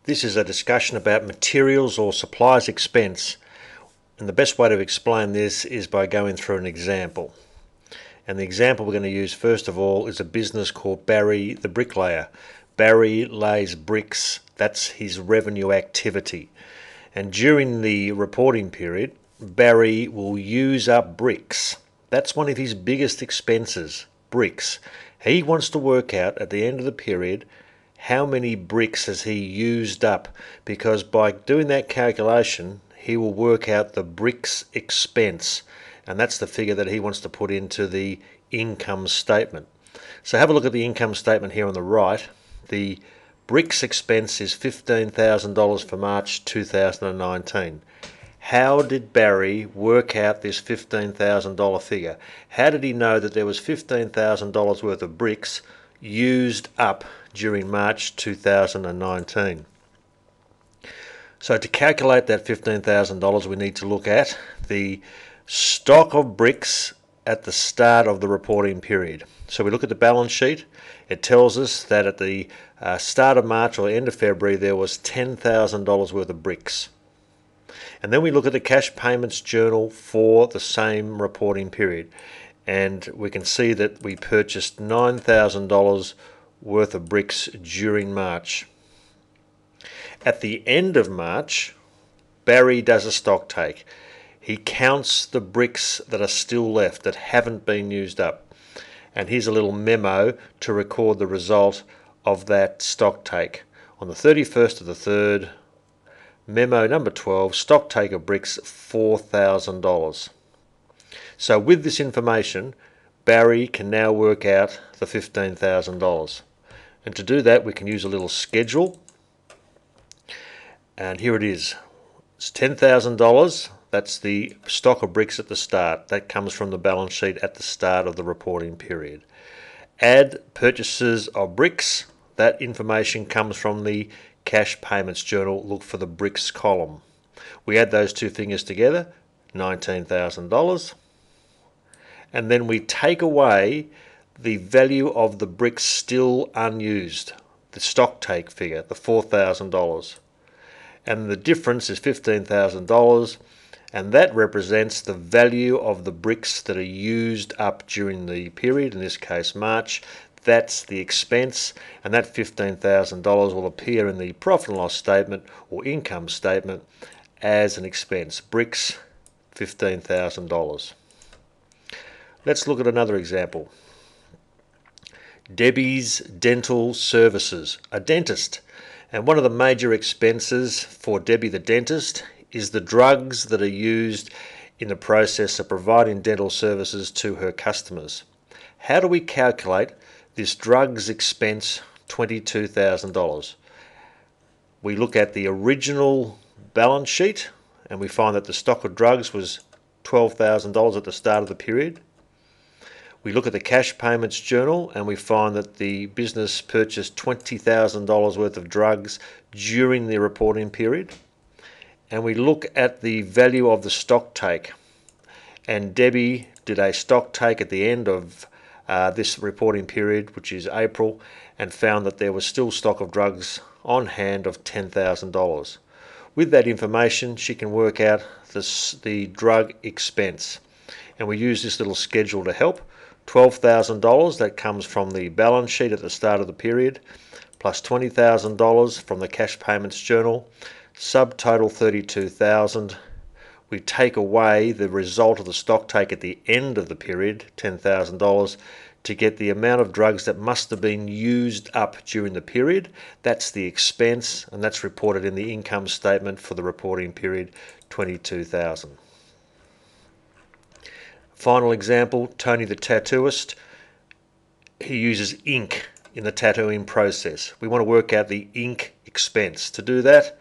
This is a discussion about materials or supplies expense, and the best way to explain this is by going through an example. And the example we're going to use first of all is a business called Barry the bricklayer. Barry lays bricks, that's his revenue activity. And during the reporting period, Barry will use up bricks. That's one of his biggest expenses, bricks. He wants to work out at the end of the period how many bricks has he used up, because by doing that calculation he will work out the bricks expense, and that's the figure that he wants to put into the income statement. So have a look at the income statement here on the right. The bricks expense is $15,000 for March 2019. How did Barry work out this $15,000 figure? How did he know that there was $15,000 worth of bricks used up during March 2019? So to calculate that $15,000, we need to look at the stock of bricks at the start of the reporting period. So we look at the balance sheet. It tells us that at the start of March or end of February there was $10,000 worth of bricks. And then we look at the cash payments journal for the same reporting period, and we can see that we purchased $9,000 worth of bricks during March. At the end of March, Barry does a stock take. He counts the bricks that are still left, that haven't been used up. And here's a little memo to record the result of that stock take. On the 31st of the 3rd, memo number 12, stock take of bricks, $4,000. So with this information, Barry can now work out the $15,000. And to do that, we can use a little schedule. And here it is. It's $10,000. That's the stock of bricks at the start. That comes from the balance sheet at the start of the reporting period. Add purchases of bricks. That information comes from the cash payments journal. Look for the bricks column. We add those two figures together, $19,000. And then we take away the value of the bricks still unused, the stock take figure, the $4,000. And the difference is $15,000, and that represents the value of the bricks that are used up during the period, in this case March. That's the expense, and that $15,000 will appear in the profit and loss statement or income statement as an expense. Bricks, $15,000. Let's look at another example. Debbie's Dental Services, a dentist. And one of the major expenses for Debbie the dentist is the drugs that are used in the process of providing dental services to her customers. How do we calculate this drugs expense, $22,000? We look at the original balance sheet and we find that the stock of drugs was $12,000 at the start of the period. We look at the cash payments journal and we find that the business purchased $20,000 worth of drugs during the reporting period. And we look at the value of the stock take. And Debbie did a stock take at the end of this reporting period, which is April, and found that there was still stock of drugs on hand of $10,000. With that information, she can work out the drug expense. And we use this little schedule to help. $12,000, that comes from the balance sheet at the start of the period, plus $20,000 from the cash payments journal, subtotal $32,000. We take away the result of the stock take at the end of the period, $10,000, to get the amount of drugs that must have been used up during the period. That's the expense, and that's reported in the income statement for the reporting period, $22,000. Final example, Tony the tattooist. He uses ink in the tattooing process. We want to work out the ink expense. To do that,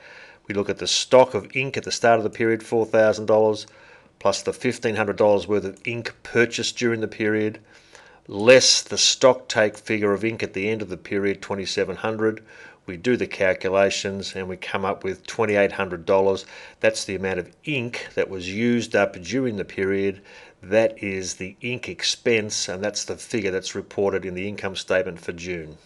we look at the stock of ink at the start of the period, $4,000, plus the $1,500 worth of ink purchased during the period, less the stock take figure of ink at the end of the period, $2,700. We do the calculations and we come up with $2,800. That's the amount of ink that was used up during the period. That is the ink expense, and that's the figure that's reported in the income statement for June.